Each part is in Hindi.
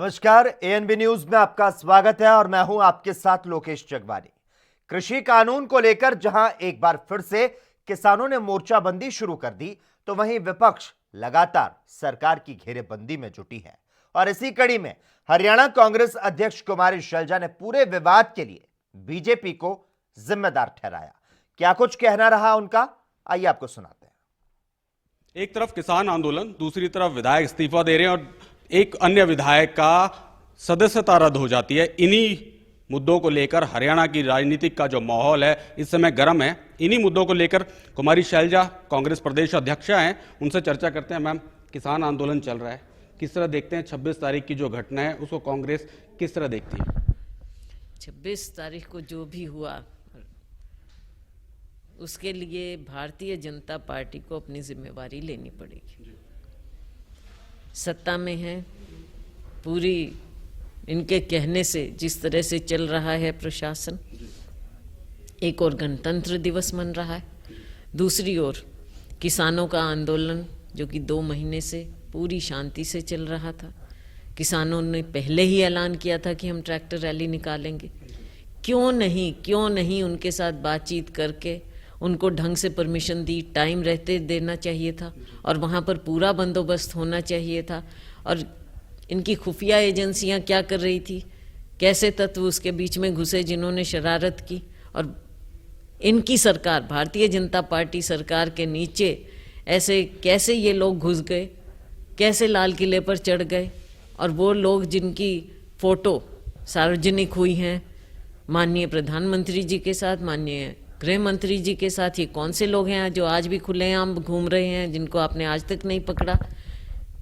नमस्कार, एएनबी न्यूज में आपका स्वागत है और मैं हूं आपके साथ लोकेश जगवानी। कृषि कानून को लेकर जहां एक बार फिर से किसानों ने मोर्चाबंदी शुरू कर दी, तो वहीं विपक्ष लगातार सरकार की घेरेबंदी में जुटी है। और इसी कड़ी में हरियाणा कांग्रेस अध्यक्ष कुमारी शैलजा ने पूरे विवाद के लिए बीजेपी को जिम्मेदार ठहराया। क्या कुछ कहना रहा उनका, आइए आपको सुनाते हैं। एक तरफ किसान आंदोलन, दूसरी तरफ विधायक इस्तीफा दे रहे हैं और एक अन्य विधायक का सदस्यता रद्द हो जाती है। इन्हीं मुद्दों को लेकर हरियाणा की राजनीतिक का जो माहौल है इस समय गर्म है। इन्हीं मुद्दों को लेकर कुमारी शैलजा कांग्रेस प्रदेश अध्यक्षा हैं, उनसे चर्चा करते हैं। मैम, किसान आंदोलन चल रहा है, किस तरह देखते हैं 26 तारीख की जो घटना है उसको कांग्रेस किस तरह देखती है? 26 तारीख को जो भी हुआ उसके लिए भारतीय जनता पार्टी को अपनी जिम्मेवारी लेनी पड़ेगी। सत्ता में है, पूरी इनके कहने से जिस तरह से चल रहा है प्रशासन, एक और गणतंत्र दिवस मन रहा है, दूसरी ओर किसानों का आंदोलन जो कि 2 महीने से पूरी शांति से चल रहा था। किसानों ने पहले ही ऐलान किया था कि हम ट्रैक्टर रैली निकालेंगे। क्यों नहीं उनके साथ बातचीत करके उनको ढंग से परमिशन दी, टाइम रहते देना चाहिए था और वहाँ पर पूरा बंदोबस्त होना चाहिए था। और इनकी खुफिया एजेंसियाँ क्या कर रही थी, कैसे तत्व उसके बीच में घुसे जिन्होंने शरारत की, और इनकी सरकार भारतीय जनता पार्टी सरकार के नीचे ऐसे कैसे ये लोग घुस गए, कैसे लाल किले पर चढ़ गए। और वो लोग जिनकी फ़ोटो सार्वजनिक हुई हैं माननीय प्रधानमंत्री जी के साथ, माननीय गृह मंत्री जी के साथ, ये कौन से लोग हैं जो आज भी खुलेआम घूम रहे हैं, जिनको आपने आज तक नहीं पकड़ा।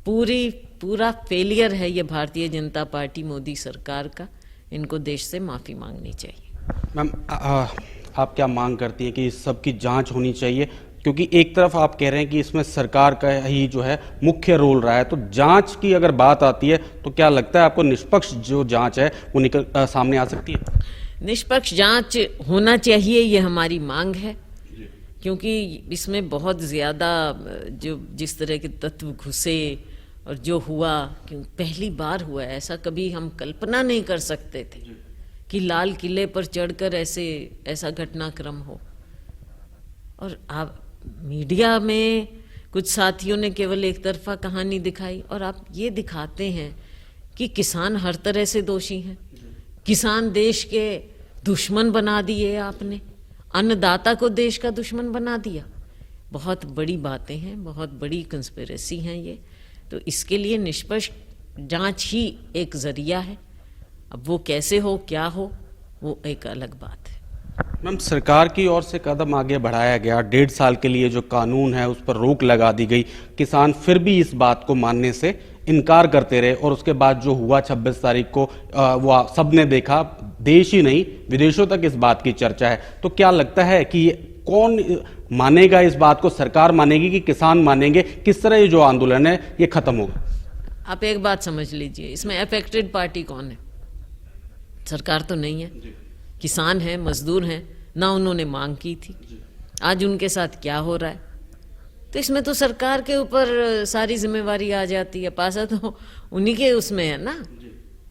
पूरा फेलियर है ये भारतीय जनता पार्टी मोदी सरकार का। इनको देश से माफ़ी मांगनी चाहिए। मैम, आप क्या मांग करती हैं कि इस सब की जांच होनी चाहिए? क्योंकि एक तरफ आप कह रहे हैं कि इसमें सरकार का ही जो है मुख्य रोल रहा है, तो जांच की अगर बात आती है तो क्या लगता है आपको निष्पक्ष जो जांच है वो सामने आ सकती है? निष्पक्ष जांच होना चाहिए, ये हमारी मांग है। क्योंकि इसमें बहुत ज़्यादा जो जिस तरह के तत्व घुसे और जो हुआ, क्यों पहली बार हुआ है, ऐसा कभी हम कल्पना नहीं कर सकते थे कि लाल किले पर चढ़कर ऐसा घटनाक्रम हो। और आप मीडिया में कुछ साथियों ने केवल एक तरफा कहानी दिखाई, और आप ये दिखाते हैं कि किसान हर तरह से दोषी हैं। किसान देश के दुश्मन बना दिए आपने, अन्नदाता को देश का दुश्मन बना दिया। बहुत बड़ी बातें हैं, बहुत बड़ी कंस्पिरेसी हैं ये। तो इसके लिए निष्पक्ष जांच ही एक जरिया है। अब वो कैसे हो, क्या हो, वो एक अलग बात है। मैम, सरकार की ओर से कदम आगे बढ़ाया गया, 1.5 साल के लिए जो कानून है उस पर रोक लगा दी गई। किसान फिर भी इस बात को मानने से इनकार करते रहे और उसके बाद जो हुआ 26 तारीख को वो सबने देखा। देश ही नहीं, विदेशों तक इस बात की चर्चा है। तो क्या लगता है कि कौन मानेगा इस बात को? सरकार मानेगी कि किसान मानेंगे? किस तरह ये जो आंदोलन है ये खत्म होगा? आप एक बात समझ लीजिए, इसमें अफेक्टेड पार्टी कौन है? सरकार तो नहीं है, किसान हैं, मजदूर हैं, ना उन्होंने मांग की थी। आज उनके साथ क्या हो रहा है, तो इसमें तो सरकार के ऊपर सारी जिम्मेवारी आ जाती है। पासा तो उन्हीं के उसमें है ना,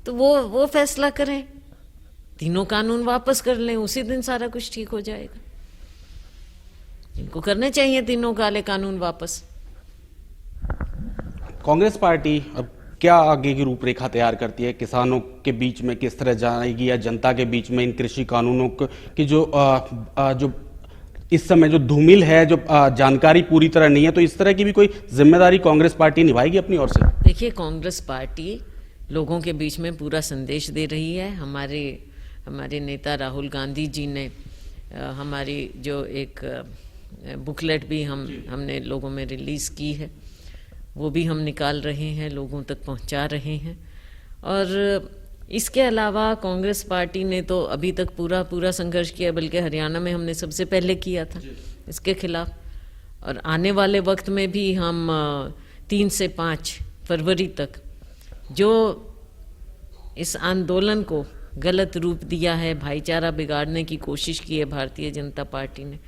तो वो फैसला करें, तीनों कानून वापस कर लें, उसी दिन सारा कुछ ठीक हो जाएगा। इनको करने चाहिए तीनों काले कानून वापस। कांग्रेस पार्टी अब क्या आगे की रूपरेखा तैयार करती है? किसानों के बीच में किस तरह जाएगी या जनता के बीच में इन कृषि कानूनों की जो इस समय जो धूमिल है, जो जानकारी पूरी तरह नहीं है, तो इस तरह की भी कोई जिम्मेदारी कांग्रेस पार्टी निभाएगी अपनी ओर से? देखिए, कांग्रेस पार्टी लोगों के बीच में पूरा संदेश दे रही है। हमारे नेता राहुल गांधी जी ने हमारी जो एक बुकलेट भी हमने लोगों में रिलीज़ की है, वो भी हम निकाल रहे हैं, लोगों तक पहुंचा रहे हैं। और इसके अलावा कांग्रेस पार्टी ने तो अभी तक पूरा संघर्ष किया, बल्कि हरियाणा में हमने सबसे पहले किया था इसके खिलाफ। और आने वाले वक्त में भी हम 3 से 5 फरवरी तक जो इस आंदोलन को गलत रूप दिया है, भाईचारा बिगाड़ने की कोशिश की है भारतीय जनता पार्टी ने,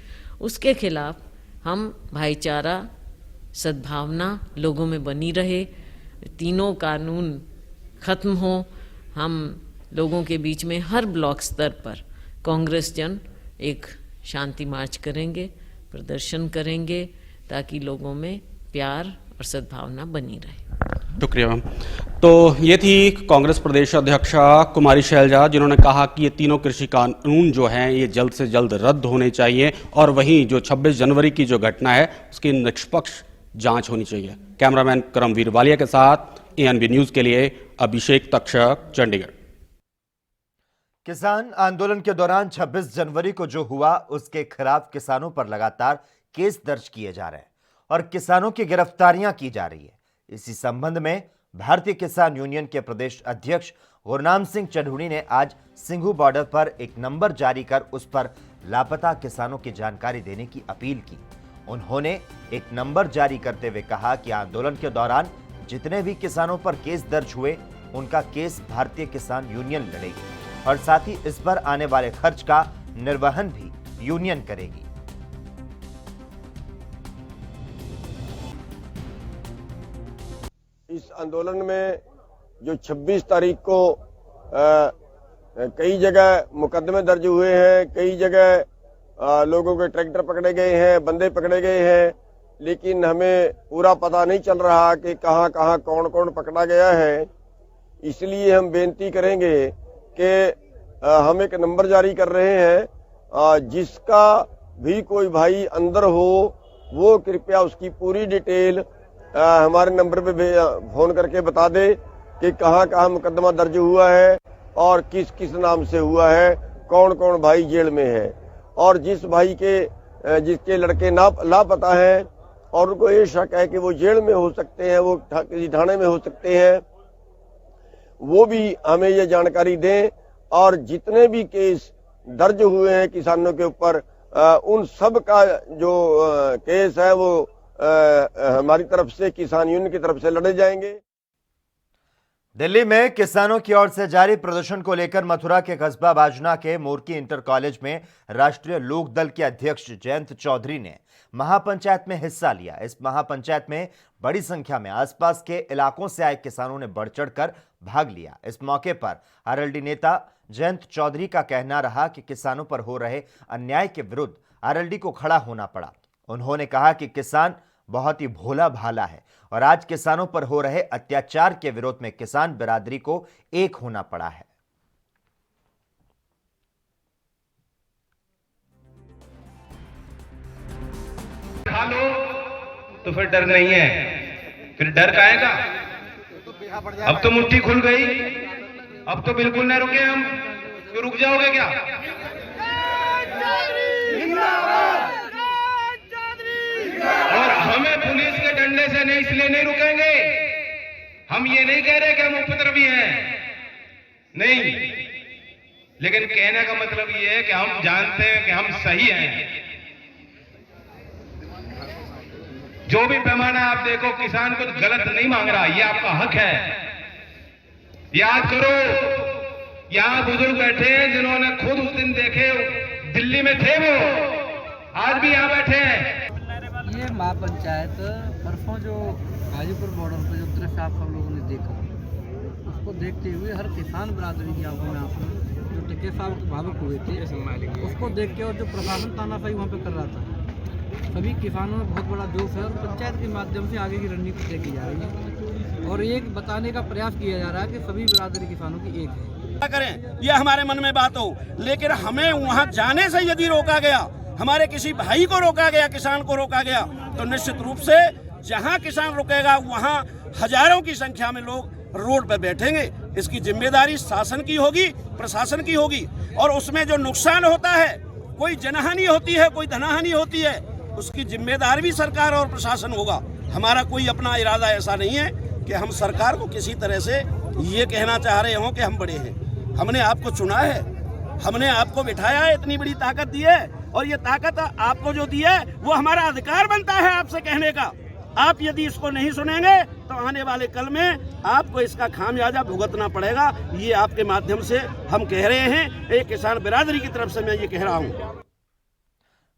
उसके खिलाफ हम भाईचारा, सद्भावना लोगों में बनी रहे, तीनों कानून खत्म हो। हम लोगों के बीच में हर ब्लॉक स्तर पर कांग्रेस जन एक शांति मार्च करेंगे, प्रदर्शन करेंगे, ताकि लोगों में प्यार और सद्भावना बनी रहे। शुक्रिया मैम। तो ये थी कांग्रेस प्रदेश अध्यक्षा कुमारी शैलजा, जिन्होंने कहा कि ये तीनों कृषि कानून जो हैं ये जल्द से जल्द रद्द होने चाहिए और वहीं जो 26 जनवरी की जो घटना है उसकी निष्पक्ष जांच होनी चाहिए। कैमरामैन करमवीर वालिया के साथ एएनबी न्यूज के लिए अभिषेक तक्षक, चंडीगढ़। किसान आंदोलन के दौरान 26 जनवरी को जो हुआ उसके खिलाफ किसानों पर लगातार केस दर्ज किए जा रहे हैं और किसानों की गिरफ्तारियां की जा रही है। इसी संबंध में भारतीय किसान यूनियन के प्रदेश अध्यक्ष गुरनाम सिंह चढ़ूणी ने आज सिंघू बॉर्डर पर एक नंबर जारी कर उस पर लापता किसानों की जानकारी देने की अपील की। उन्होंने एक नंबर जारी करते हुए कहा कि आंदोलन के दौरान जितने भी किसानों पर केस दर्ज हुए उनका केस भारतीय किसान यूनियन लड़ेगी और साथ ही इस पर आने वाले खर्च का निर्वहन भी यूनियन करेगी। इस आंदोलन में जो 26 तारीख को कई जगह मुकदमे दर्ज हुए हैं, कई जगह लोगों के ट्रैक्टर पकड़े गए हैं, बंदे पकड़े गए हैं, लेकिन हमें पूरा पता नहीं चल रहा कि कहां कहां कौन कौन पकड़ा गया है। इसलिए हम बेनती करेंगे कि हम एक नंबर जारी कर रहे हैं, जिसका भी कोई भाई अंदर हो वो कृपया उसकी पूरी डिटेल हमारे नंबर पे फोन करके बता दे कि कहां कहां मुकदमा दर्ज हुआ है और किस किस नाम से हुआ है, कौन कौन भाई जेल में है और जिस भाई के जिसके लड़के लापता हैं और उनको ये शक है कि वो जेल में हो सकते हैं, वो किसी थाने में हो सकते हैं, वो भी हमें ये जानकारी दें। और जितने भी केस दर्ज हुए हैं किसानों के ऊपर, उन सब का जो केस है वो हमारी तरफ से, किसान यूनियन की तरफ से लड़े जाएंगे। दिल्ली में किसानों की ओर से जारी प्रदर्शन को लेकर मथुरा के कस्बा बाजना के मोरकी इंटर कॉलेज में राष्ट्रीय लोक दल के अध्यक्ष जयंत चौधरी ने महापंचायत में हिस्सा लिया। इस महापंचायत में बड़ी संख्या में आसपास के इलाकों से आए किसानों ने बढ़ चढ़कर भाग लिया। इस मौके पर आरएलडी नेता जयंत चौधरी का कहना रहा कि किसानों पर हो रहे अन्याय के विरुद्ध आरएलडी को खड़ा होना पड़ा। उन्होंने कहा कि किसान बहुत ही भोला भाला है और आज किसानों पर हो रहे अत्याचार के विरोध में किसान बिरादरी को एक होना पड़ा है। खा लो तो फिर डर नहीं है, फिर डर काहेगा? अब तो मुट्ठी खुल गई, अब तो बिल्कुल न रुके हम। तो रुक जाओगे क्या? और हमें पुलिस के डंडे से नहीं, इसलिए नहीं रुकेंगे। हम ये नहीं कह रहे कि हम उपद्रवी हैं, नहीं, लेकिन कहने का मतलब ये है कि हम जानते हैं कि हम सही हैं। जो भी पैमाना आप देखो, किसान कुछ गलत नहीं मांग रहा, ये आपका हक है। याद करो, यहां बुजुर्ग बैठे हैं जिन्होंने खुद उस दिन देखे, दिल्ली में थे, वो आज भी यहां बैठे हैं। ये महापंचायत परसों जो गाजीपुर बॉर्डर पर जो दृश्य आप सब लोगों ने देखा, उसको देखते हुए हर किसान बिरादरी की आंखों में आंसू, जो टिक्के साहब भावुक हुए थे, उसको देख के और जो प्रशासन तानाशाही वहाँ पे कर रहा था, सभी किसानों में बहुत बड़ा जोश है और पंचायत के माध्यम से आगे की रणनीति तय की जा रही है और ये बताने का प्रयास किया जा रहा है कि सभी बिरादरी किसानों की एक है। करें ये हमारे मन में बात हो, लेकिन हमें वहाँ जाने से यदि रोका गया, हमारे किसी भाई को रोका गया, किसान को रोका गया, तो निश्चित रूप से जहाँ किसान रुकेगा वहाँ हजारों की संख्या में लोग रोड पर बैठेंगे। इसकी जिम्मेदारी शासन की होगी, प्रशासन की होगी और उसमें जो नुकसान होता है, कोई जनहानि होती है, कोई धनहानि होती है, उसकी जिम्मेदार भी सरकार और प्रशासन होगा। हमारा कोई अपना इरादा ऐसा नहीं है कि हम सरकार को किसी तरह से ये कहना चाह रहे हों कि हम बड़े हैं। हमने आपको चुना है, हमने आपको बिठाया है, इतनी बड़ी ताकत दी है और ये ताकत आपको जो दी है वो हमारा अधिकार बनता है आपसे कहने का। आप यदि इसको नहीं सुनेंगे तो आने वाले कल में आपको इसका खामियाजा भुगतना पड़ेगा। ये आपके माध्यम से हम कह रहे हैं, एक किसान बिरादरी की तरफ से मैं ये कह रहा हूँ।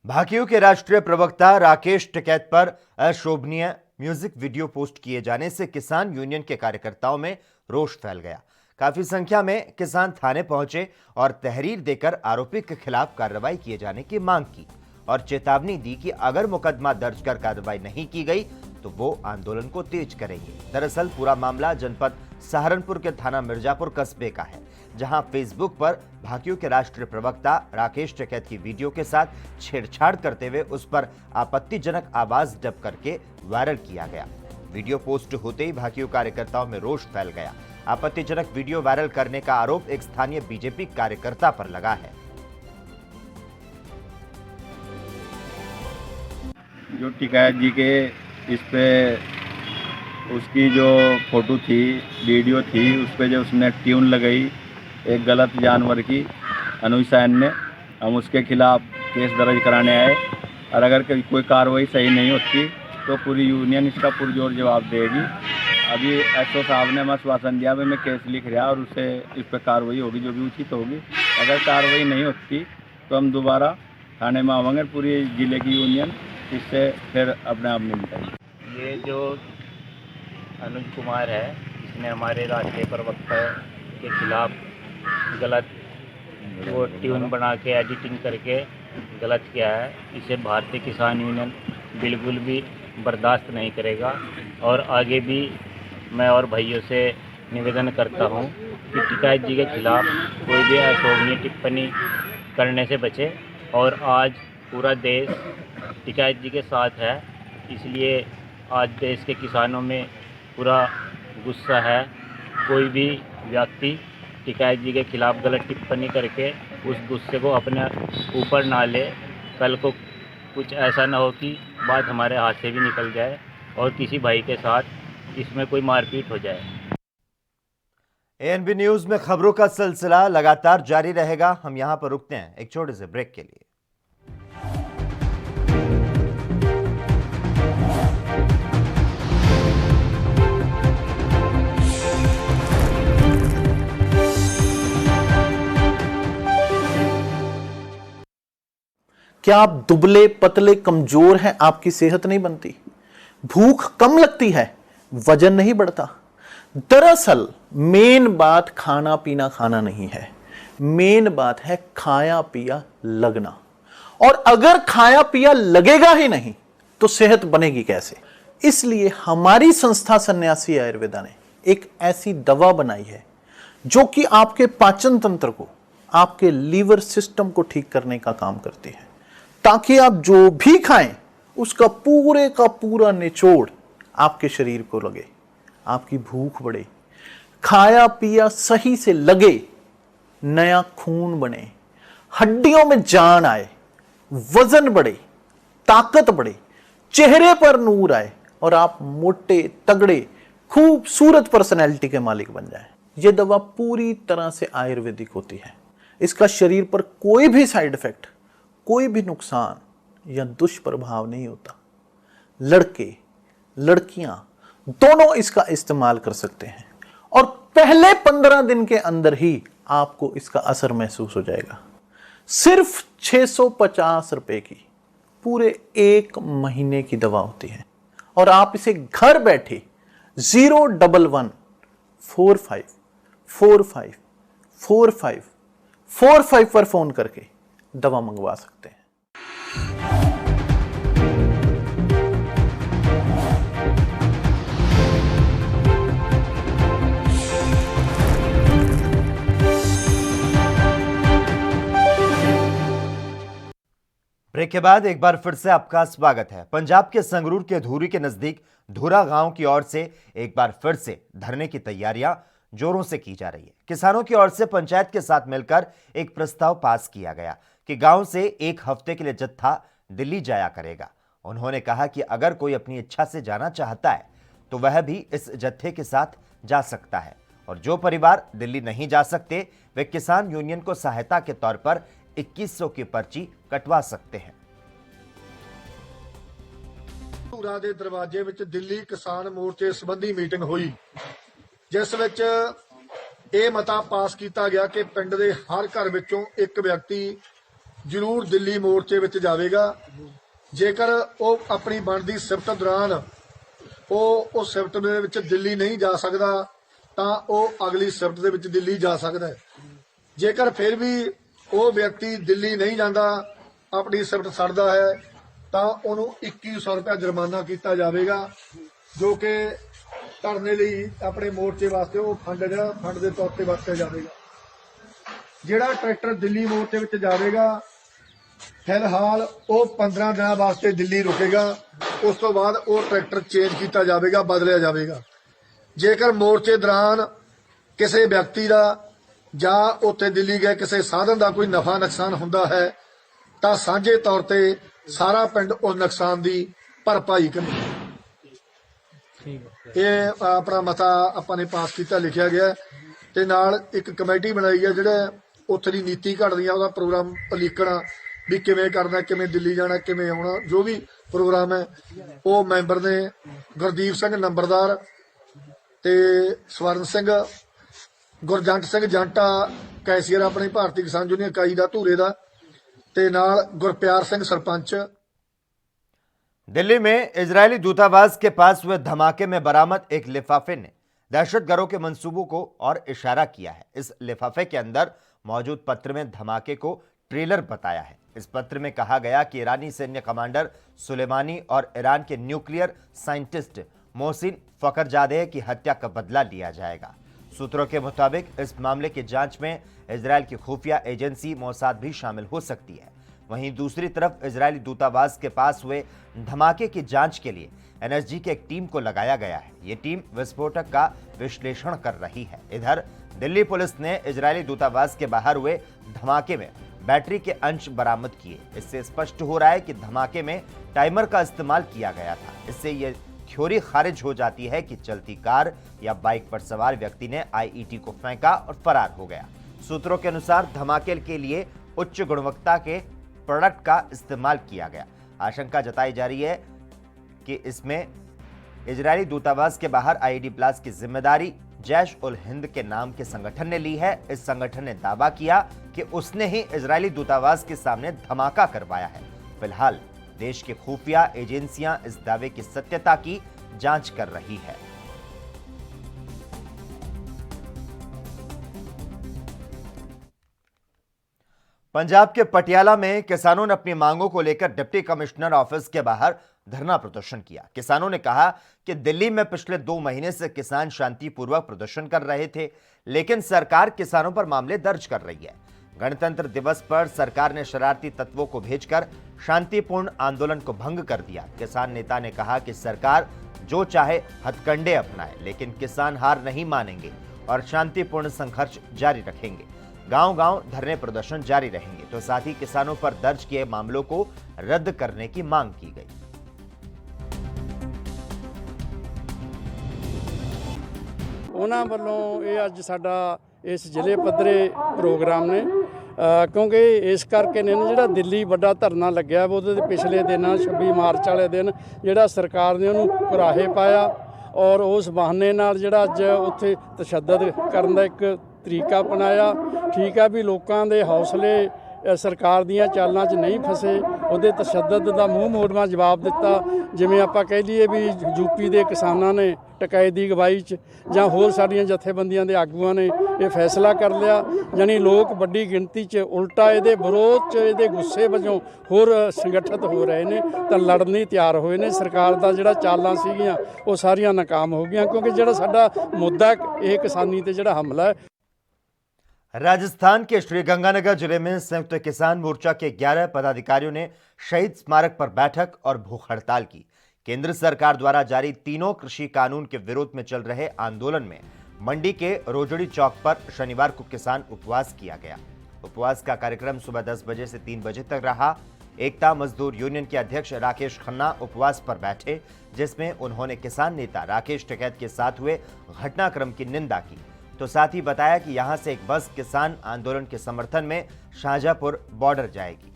भाकियू के राष्ट्रीय प्रवक्ता राकेश टिकैत पर अशोभनीय म्यूजिक वीडियो पोस्ट किए जाने से किसान यूनियन के कार्यकर्ताओं में रोष फैल गया। काफी संख्या में किसान थाने पहुंचे और तहरीर देकर आरोपी के खिलाफ कार्रवाई किए जाने की मांग की और चेतावनी दी कि अगर मुकदमा दर्ज कर कार्रवाई नहीं की गई तो वो आंदोलन को तेज करेंगे। दरअसल पूरा मामला जनपद सहारनपुर के थाना मिर्जापुर कस्बे का है, जहां फेसबुक पर भाकियू के राष्ट्रीय प्रवक्ता राकेश टिकैत की वीडियो के साथ छेड़छाड़ करते हुए उस पर आपत्तिजनक आवाज डब करके वायरल किया गया। वीडियो पोस्ट होते ही भाकियू कार्यकर्ताओं में रोष फैल गया। आपत्तिजनक वीडियो वायरल करने का आरोप एक स्थानीय बीजेपी कार्यकर्ता पर लगा है। जो टिकैत जी के इस पे उसकी जो फोटो थी, वीडियो थी, उस पे जो उसने ट्यून लगाई एक गलत जानवर की अनुज सैन ने, हम उसके खिलाफ केस दर्ज कराने आए और अगर कोई कार्रवाई सही नहीं होती तो पूरी यूनियन इसका पुरजोर जवाब देगी। अभी एसओ साहब ने हमें आश्वासन दिया मैं केस लिख रहा और उससे इस पर कार्रवाई होगी जो भी उचित होगी। अगर कार्रवाई नहीं होती तो हम दोबारा थाने में आवेंगे, पूरी जिले की यूनियन इससे फिर अपने आप मिल जाएगी। ये जो अनुज कुमार है, इसने हमारे राष्ट्रीय प्रवक्ता के खिलाफ गलत वो ट्यून बना के एडिटिंग करके गलत किया है। इसे भारतीय किसान यूनियन बिल्कुल भी बर्दाश्त नहीं करेगा और आगे भी मैं और भाइयों से निवेदन करता हूं कि टिकैत जी के खिलाफ कोई भी अशोभनीय टिप्पणी करने से बचे। और आज पूरा देश टिकैत जी के साथ है, इसलिए आज देश के किसानों में पूरा गुस्सा है। कोई भी व्यक्ति टिकैत जी के खिलाफ गलत टिप्पणी करके उस गुस्से को अपने ऊपर ना ले। कल को कुछ ऐसा ना हो कि बात हमारे हाथ से भी निकल जाए और किसी भाई के साथ इसमें कोई मारपीट हो जाए। एएनबी न्यूज में खबरों का सिलसिला लगातार जारी रहेगा। हम यहां पर रुकते हैं एक छोटे से ब्रेक के लिए। क्या आप दुबले पतले कमजोर हैं? आपकी सेहत नहीं बनती, भूख कम लगती है, वजन नहीं बढ़ता? दरअसल मेन बात खाना पीना खाना नहीं है, मेन बात है खाया पिया लगना। और अगर खाया पिया लगेगा ही नहीं तो सेहत बनेगी कैसे? इसलिए हमारी संस्था सन्यासी आयुर्वेदा ने एक ऐसी दवा बनाई है जो कि आपके पाचन तंत्र को, आपके लीवर सिस्टम को ठीक करने का काम करती है, ताकि आप जो भी खाएं उसका पूरे का पूरा निचोड़ आपके शरीर को लगे, आपकी भूख बढ़े, खाया पिया सही से लगे, नया खून बने, हड्डियों में जान आए, वजन बढ़े, ताकत बढ़े, चेहरे पर नूर आए और आप मोटे तगड़े खूबसूरत पर्सनैलिटी के मालिक बन जाएं। यह दवा पूरी तरह से आयुर्वेदिक होती है। इसका शरीर पर कोई भी साइड इफेक्ट, कोई भी नुकसान या दुष्प्रभाव नहीं होता। लड़के लड़कियां दोनों इसका इस्तेमाल कर सकते हैं और पहले 15 दिन के अंदर ही आपको इसका असर महसूस हो जाएगा। सिर्फ 650 रुपए की पूरे 1 महीने की दवा होती है और आप इसे घर बैठे 01145454545 पर फोन करके दवा मंगवा सकते हैं। ब्रेक के बाद एक बार फिर से आपका स्वागत है। पंजाब के संगरूर के धूरी के नजदीक धुरा गांव की ओर से एक बार फिर से धरने की तैयारियां जोरों से की जा रही है। किसानों की ओर से पंचायत के साथ मिलकर एक प्रस्ताव पास किया गया कि गांव से 1 हफ्ते के लिए जत्था दिल्ली जाया करेगा। उन्होंने कहा कि अगर कोई अपनी इच्छा से जाना चाहता है तो वह भी इस जत्थे के साथ जा सकता है और जो परिवार दिल्ली नहीं जा सकते वे किसान यूनियन को सहायता के तौर पर 2100 की पर्ची कटवा सकते हैं। ਧੂਰਾ ਦੇ ਦਰਵਾਜ਼ੇ ਵਿੱਚ ਦਿੱਲੀ ਕਿਸਾਨ ਮੋਰਚੇ ਸੰਬੰਧੀ ਮੀਟਿੰਗ ਹੋਈ, ਜਿਸ ਵਿੱਚ ਇਹ ਮਤਾ ਪਾਸ ਕੀਤਾ ਗਿਆ ਕਿ ਪਿੰਡ ਦੇ ਹਰ ਘਰ ਵਿੱਚੋਂ ਇੱਕ ਵਿਅਕਤੀ ਜ਼ਰੂਰ ਦਿੱਲੀ ਮੋਰਚੇ ਵਿੱਚ ਜਾਵੇਗਾ। ਜੇਕਰ ਉਹ ਆਪਣੀ ਬਣਦੀ ਸਿਫਤ ਦੌਰਾਨ ਉਹ ਉਸ ਸ਼ਿਫਟ ਦੇ ਵਿੱਚ ਦਿੱਲੀ ਨਹੀਂ ਜਾ ਸਕਦਾ ਤਾਂ ਉਹ ਅਗਲੀ ਸ਼ਿਫਟ ਦੇ ਵਿੱਚ ਦਿੱਲੀ ਜਾ ਸਕਦਾ ਹੈ। ਜੇਕਰ ਫਿਰ ਵੀ ਉਹ ਵਿਅਕਤੀ ਦਿੱਲੀ ਨਹੀਂ ਜਾਂਦਾ, ਆਪਣੀ ਸ਼ਿਫਟ ਛੱਡਦਾ ਹੈ, ਤਾਂ ਉਹਨੂੰ 2100 ਰੁਪਏ ਜੁਰਮਾਨਾ ਕੀਤਾ ਜਾਵੇਗਾ, ਜੋ ਕਿ ਧਰਨੇ ਲਈ ਆਪਣੇ ਮੋਰਚੇ ਵਾਸਤੇ ਉਹ ਫੰਡ ਜਿਹੜਾ ਫੰਡ ਦੇ ਤੌਰ ਤੇ ਵਰਤਿਆ ਜਾਵੇਗਾ। ਜਿਹੜਾ ਟਰੈਕਟਰ ਦਿੱਲੀ ਮੋਰਚੇ ਵਿੱਚ ਜਾਵੇਗਾ, ਫਿਲਹਾਲ ਉਹ 15 ਦਿਨਾਂ ਵਾਸਤੇ ਦਿੱਲੀ ਰੁਕੇਗਾ। ਉਸ ਤੋਂ ਬਾਅਦ ਉਹ ਟਰੈਕਟਰ ਚੇਂਜ ਕੀਤਾ ਜਾਵੇਗਾ, ਬਦਲਿਆ ਜਾਵੇਗਾ। ਜੇਕਰ ਮੋਰਚੇ ਦੌਰਾਨ ਕਿਸੇ ਵਿਅਕਤੀ ਦਾ ਜਾਂ ਉੱਥੇ ਦਿੱਲੀ ਗਏ ਕਿਸੇ ਸਾਧਨ ਦਾ ਕੋਈ ਨਫਾ ਨੁਕਸਾਨ ਹੁੰਦਾ ਹੈ ਤਾਂ ਸਾਂਝੇ ਤੌਰ ਤੇ ਸਾਰਾ ਪਿੰਡ ਉਸ ਨੁਕਸਾਨ ਦੀ ਭਰਪਾਈ ਕਰੇ। ਇਹ ਆਪਣਾ ਮਤਾ ਆਪਾਂ ਨੇ ਪਾਸ ਕੀਤਾ, ਲਿਖਿਆ ਗਿਆ ਤੇ ਨਾਲ ਇੱਕ ਕਮੇਟੀ ਬਣਾਈ ਹੈ ਜਿਹੜਾ ਉੱਥੇ ਦੀ ਨੀਤੀ ਘੜਦੀ ਆ, ਉਹਦਾ ਪ੍ਰੋਗਰਾਮ ਲਿਖਣਾ ਵੀ ਕਿਵੇਂ ਕਰਨਾ, ਕਿਵੇਂ ਦਿੱਲੀ ਜਾਣਾ, ਕਿਵੇਂ ਆਉਣਾ, ਜੋ ਵੀ ਪ੍ਰੋਗਰਾਮ ਹੈ ਉਹ ਮੈਂਬਰ ਨੇ ਗੁਰਦੀਪ ਸਿੰਘ ਨੰਬਰਦਾਰ ਤੇ ਸਵਰਨ ਸਿੰਘ, ਗੁਰਜੰਟ ਸਿੰਘ ਜੰਟਾ ਕੈਸ਼ੀਅਰ ਆਪਣੀ ਭਾਰਤੀ ਕਿਸਾਨ ਯੂਨੀਅਨ ਇਕਾਈ ਦਾ ਧੂਰੇ ਦਾ, ਤੇ ਨਾਲ ਗੁਰਪਿਆਰ ਸਿੰਘ सरपंच। दिल्ली में इजरायली दूतावास के पास हुए धमाके में बरामद एक लिफाफे ने दहशतगर्दों के मंसूबों को और इशारा किया है। इस लिफाफे के अंदर मौजूद पत्र में धमाके को ट्रेलर बताया है। इस पत्र में कहा गया कि ईरानी सैन्य कमांडर सुलेमानी और ईरान के न्यूक्लियर साइंटिस्ट मोहसिन फखरजादेह की हत्या का बदला लिया जाएगा। सूत्रों के मुताबिक इस मामले की जांच में इजरायल की खुफिया एजेंसी मोसाद भी शामिल हो सकती है। वहीं दूसरी तरफ इजरायली दूतावास के पास हुए धमाके की जांच के लिए एनएसजी की एक टीम को लगाया गया है। ये टीम विस्फोटक का विश्लेषण कर रही है। इधर दिल्ली पुलिस ने इजरायली दूतावास के बाहर हुए धमाके में बैटरी के अंश बरामद किए। इससे स्पष्ट हो रहा है कि धमाके में टाइमर का इस्तेमाल किया गया था। इससे यह थ्योरी खारिज हो जाती है कि चलती कार या बाइक पर सवार व्यक्ति ने आईईडी को फेंका और फरार हो गया। सूत्रों के अनुसार धमाके के लिए उच्च गुणवत्ता के प्रोडक्ट का इस्तेमाल किया गया। आशंका जताई जा रही है कि इसमें इजरायली दूतावास के बाहर आईईडी ब्लास्ट की जिम्मेदारी जैश उल हिंद के नाम के संगठन ने ली है। इस संगठन ने दावा किया कि उसने ही इजरायली दूतावास के सामने धमाका करवाया है। फिलहाल देश की खुफिया एजेंसियां इस दावे की सत्यता की जांच कर रही है। पंजाब के पटियाला में किसानों ने अपनी मांगों को लेकर डिप्टी कमिश्नर ऑफिस के बाहर धरना प्रदर्शन किया। किसानों ने कहा कि दिल्ली में पिछले 2 महीने से किसान शांतिपूर्वक प्रदर्शन कर रहे थे, लेकिन सरकार किसानों पर मामले दर्ज कर रही है। गणतंत्र दिवस पर सरकार ने शरारती तत्वों को भेजकर शांतिपूर्ण आंदोलन को भंग कर दिया। किसान नेता ने कहा कि सरकार जो चाहे हथकंडे अपनाए, लेकिन किसान हार नहीं मानेंगे और शांतिपूर्ण संघर्ष जारी रखेंगे। गांव-गांव धरने प्रदर्शन जारी रहेंगे। तो साथ ही किसानों पर दर्ज किए मामलों को रद्द करने की मांग की गई। ਉਹਨਾਂ ਵੱਲੋਂ ਇਹ ਅੱਜ ਸਾਡਾ ਇਸ ਜ਼ਿਲ੍ਹੇ ਪੱਧਰੇ ਪ੍ਰੋਗਰਾਮ ਨੇ ਕਿਉਂਕਿ ਇਸ ਕਰਕੇ ਨੇ ਜਿਹੜਾ ਦਿੱਲੀ ਵੱਡਾ ਧਰਨਾ ਲੱਗਿਆ ਉਹਦੇ ਪਿਛਲੇ ਦਿਨਾਂ 26 ਮਾਰਚ ਵਾਲੇ ਦਿਨ ਜਿਹੜਾ ਸਰਕਾਰ ਨੇ ਉਹਨੂੰ ਕੁਰਾਹੇ ਪਾਇਆ ਔਰ ਉਸ ਬਹਾਨੇ ਨਾਲ ਜਿਹੜਾ ਅੱਜ ਉੱਥੇ ਤਸ਼ੱਦਦ ਕਰਨ ਦਾ ਇੱਕ ਤਰੀਕਾ ਅਪਣਾਇਆ। ਠੀਕ ਆ ਵੀ ਲੋਕਾਂ ਦੇ ਹੌਸਲੇ ਸਰਕਾਰ ਦੀਆਂ ਚਾਲਾਂ 'ਚ ਨਹੀਂ ਫਸੇ, ਉਹਦੇ ਤਸ਼ੱਦਦ ਦਾ ਮੂੰਹ ਮੋੜਵਾਂ ਜਵਾਬ ਦਿੱਤਾ। ਜਿਵੇਂ ਆਪਾਂ ਕਹਿ ਲਈਏ ਵੀ ਯੂਪੀ ਦੇ ਕਿਸਾਨਾਂ ਨੇ ਟਕਾਏ ਦੀ ਅਗਵਾਈ 'ਚ ਜਾਂ ਹੋਰ ਸਾਡੀਆਂ ਜਥੇਬੰਦੀਆਂ ਦੇ ਆਗੂਆਂ ਨੇ ਇਹ ਫੈਸਲਾ ਕਰ ਲਿਆ। ਯਾਨੀ ਲੋਕ ਵੱਡੀ ਗਿਣਤੀ 'ਚ ਉਲਟਾ ਇਹਦੇ ਵਿਰੋਧ 'ਚ ਇਹਦੇ ਗੁੱਸੇ ਵਜੋਂ ਹੋਰ ਸੰਗਠਿਤ ਹੋ ਰਹੇ ਨੇ ਤਾਂ ਲੜਨ ਲਈ ਤਿਆਰ ਹੋਏ ਨੇ। ਸਰਕਾਰ ਦਾ ਜਿਹੜਾ ਚਾਲਾਂ ਸੀਗੀਆਂ ਉਹ ਸਾਰੀਆਂ ਨਾਕਾਮ ਹੋ ਗਈਆਂ ਕਿਉਂਕਿ ਜਿਹੜਾ ਸਾਡਾ ਮੁੱਦਾ ਇਹ ਕਿਸਾਨੀ ਤੇ ਜਿਹੜਾ ਹਮਲਾ ਹੈ। राजस्थान के श्रीगंगानगर जिले में संयुक्त किसान मोर्चा के 11 पदाधिकारियों ने शहीद स्मारक पर बैठक और भूख हड़ताल की। केंद्र सरकार द्वारा जारी तीनों कृषि कानून के विरोध में चल रहे आंदोलन में मंडी के रोजड़ी चौक पर शनिवार को किसान उपवास किया गया। उपवास का कार्यक्रम सुबह 10 बजे से 3 बजे तक रहा। एकता मजदूर यूनियन के अध्यक्ष राकेश खन्ना उपवास पर बैठे, जिसमें उन्होंने किसान नेता राकेश टिकैत के साथ हुए घटनाक्रम की निंदा की। तो साथ ही बताया कि यहां से एक बस किसान आंदोलन के समर्थन में शाहजहांपुर बॉर्डर जाएगी।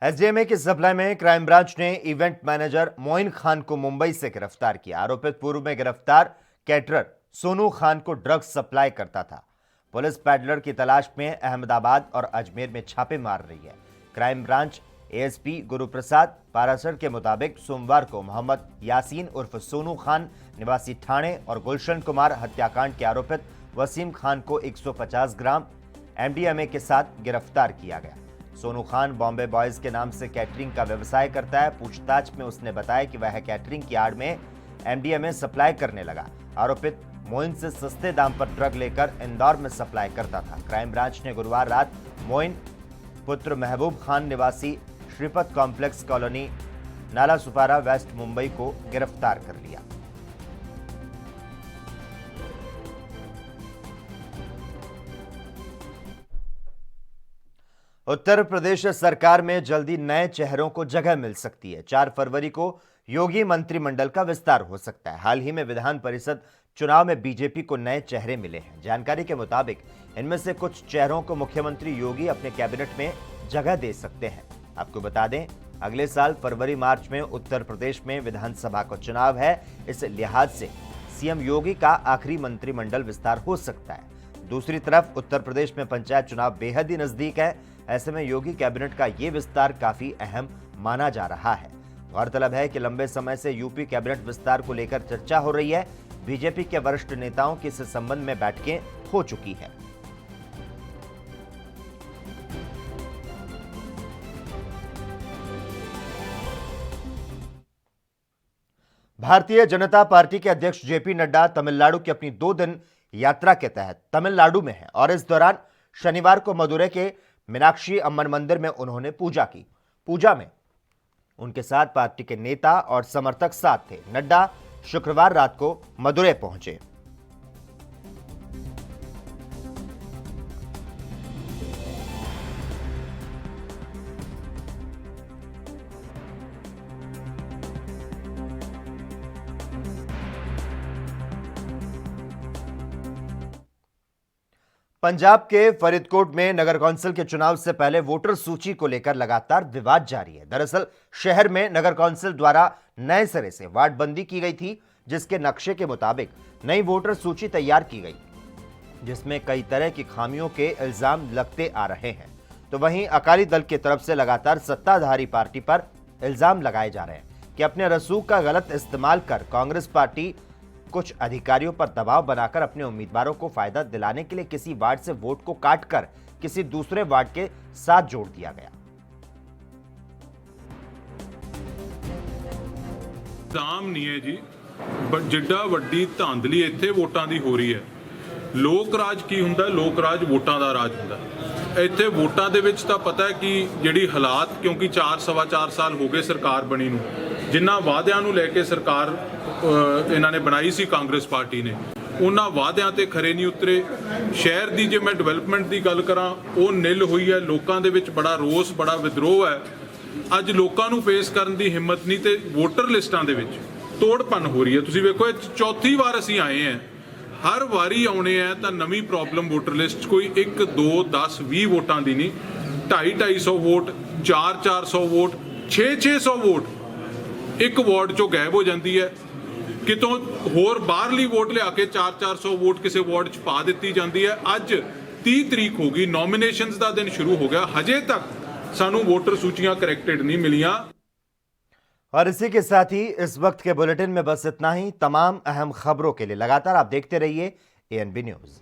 एसडीएमए की सप्लाई में क्राइम ब्रांच ने इवेंट मैनेजर मोइन खान को मुंबई से गिरफ्तार किया। आरोपित पूर्व में गिरफ्तार कैटरर सोनू खान को ड्रग्स सप्लाई करता था। पुलिस पैडलर की तलाश में अहमदाबाद और अजमेर में छापे मार रही है। Crime branch ASP Guruprasad Parashar के मुताबिक सोमवार को मोहम्मद यासीन उर्फ सोनू खान निवासी ठाणे और गुलशन कुमार हत्याकांड के आरोपित वसीम खान को 150 ग्राम एमडीएमए के साथ गिरफ्तार किया गया। सोनू खान बॉम्बे बॉयज के नाम से कैटरिंग का व्यवसाय करता है। पूछताछ में उसने बताया कि वह कैटरिंग की आड़ में एमडीएमए सप्लाई करने लगा। आरोपित मोइन से सस्ते दाम पर ड्रग लेकर इंदौर में सप्लाई करता था। क्राइम ब्रांच ने गुरुवार रात मोइन पुत्र महबूब खान निवासी श्रीपत कॉम्प्लेक्स कॉलोनी नाला सुपारा वेस्ट मुंबई को गिरफ्तार कर लिया। उत्तर प्रदेश सरकार में जल्दी नए चेहरों को जगह मिल सकती है। 4 फरवरी को योगी मंत्रिमंडल का विस्तार हो सकता है। हाल ही में विधान परिषद चुनाव में बीजेपी को नए चेहरे मिले हैं। जानकारी के मुताबिक इनमें से कुछ चेहरों को मुख्यमंत्री योगी अपने कैबिनेट में जगह दे सकते हैं। आपको बता दें, अगले साल फरवरी मार्च में उत्तर प्रदेश में विधानसभा का चुनाव है। इस लिहाज से सीएम योगी का आखिरी मंत्रिमंडल विस्तार हो सकता है। दूसरी तरफ उत्तर प्रदेश में पंचायत चुनाव बेहद ही नजदीक है। ऐसे में योगी कैबिनेट का ये विस्तार काफी अहम माना जा रहा है। गौरतलब है कि लंबे समय से यूपी कैबिनेट विस्तार को लेकर चर्चा हो रही है। बीजेपी के वरिष्ठ नेताओं की इस संबंध में बैठकें हो चुकी है। भारतीय जनता पार्टी के अध्यक्ष जेपी नड्डा तमिलनाडु की अपनी 2 दिन यात्रा के तहत तमिलनाडु में हैं और इस दौरान शनिवार को मदुरै के मीनाक्षी अम्मन मंदिर में उन्होंने पूजा की। पूजा में उनके साथ पार्टी के नेता और समर्थक साथ थे। नड्डा शुक्रवार रात को मदुरै पहुंचे। पंजाब के फरीदकोट में नगर कौंसिल के चुनाव से पहले वोटर सूची को लेकर लगातार विवाद जारी है। दरअसल शहर में नगर कौंसिल द्वारा नए सिरे से वार्ड बंदी की गई थी, जिसके नक्शे के मुताबिक नई वोटर सूची तैयार की गई, जिसमें कई तरह की खामियों के इल्जाम लगते आ रहे हैं। तो वहीं अकाली दल की तरफ से लगातार सत्ताधारी पार्टी पर इल्जाम लगाए जा रहे हैं कि अपने रसूख का गलत इस्तेमाल कर कांग्रेस पार्टी कुछ अधिकारियों पर दबाव बनाकर अपने उम्मीदवारों को फायदा दिलाने के लिए किसी वार्ड से वोट को काटकर किसी दूसरे वार्ड के साथ जोड़ दिया गया। दाम नहीं है जी, जिड्डा वड्डी धांधली इत्थे वोटां दी हो रही है। लोक राज की हुंदा? लोक राज वोटां दा राज हुंदा। ਇੱਥੇ ਵੋਟਾਂ ਦੇ ਵਿੱਚ ਤਾਂ ਪਤਾ ਹੈ ਕਿ ਜਿਹੜੀ ਹਾਲਾਤ, ਕਿਉਂਕਿ 4 ਸਾਲ ਹੋ ਗਏ ਸਰਕਾਰ ਬਣੀ ਨੂੰ, ਜਿਨ੍ਹਾਂ ਵਾਅਦਿਆਂ ਨੂੰ ਲੈ ਕੇ ਸਰਕਾਰ ਇਹਨਾਂ ਨੇ ਬਣਾਈ ਸੀ ਕਾਂਗਰਸ ਪਾਰਟੀ ਨੇ, ਉਹਨਾਂ ਵਾਅਦਿਆਂ ਤੇ ਖਰੇ ਨਹੀਂ ਉਤਰੇ। ਸ਼ਹਿਰ ਦੀ ਜੇ ਮੈਂ ਡਿਵੈਲਪਮੈਂਟ ਦੀ ਗੱਲ ਕਰਾਂ, ਉਹ ਨਿਲ ਹੋਈ ਹੈ। ਲੋਕਾਂ ਦੇ ਵਿੱਚ ਬੜਾ ਰੋਸ, ਬੜਾ ਵਿਦਰੋਹ ਹੈ। ਅੱਜ ਲੋਕਾਂ ਨੂੰ ਫੇਸ ਕਰਨ ਦੀ ਹਿੰਮਤ ਨਹੀਂ ਤੇ ਵੋਟਰ ਲਿਸਟਾਂ ਦੇ ਵਿੱਚ ਤੋੜਪੰਨ ਹੋ ਰਹੀ ਹੈ। ਤੁਸੀਂ ਵੇਖੋ, ਇਹ ਚੌਥੀ ਵਾਰ ਅਸੀਂ ਆਏ ਹਾਂ। हर वारी आने हैं तो नवी प्रॉब्लम वोटर लिस्ट, कोई 1 2 10 20 वोटां दी नहीं, 250 वोट, 400 वोट, 600 वोट एक वार्ड चों गायब हो जाती है। कितों होर बाहरली वोट लिया के 400 वोट किसी वार्ड च पा दी जाती है। अज 30 तरीक हो गई, नॉमिनेशंस का दिन शुरू हो गया, हजे तक सानू वोटर सूचियां करैक्टेड नहीं मिलियां। और इसी के साथ ही इस वक्त के बुलेटिन में बस इतना ही। तमाम अहम खबरों के लिए लगातार आप देखते रहिए ANB न्यूज़।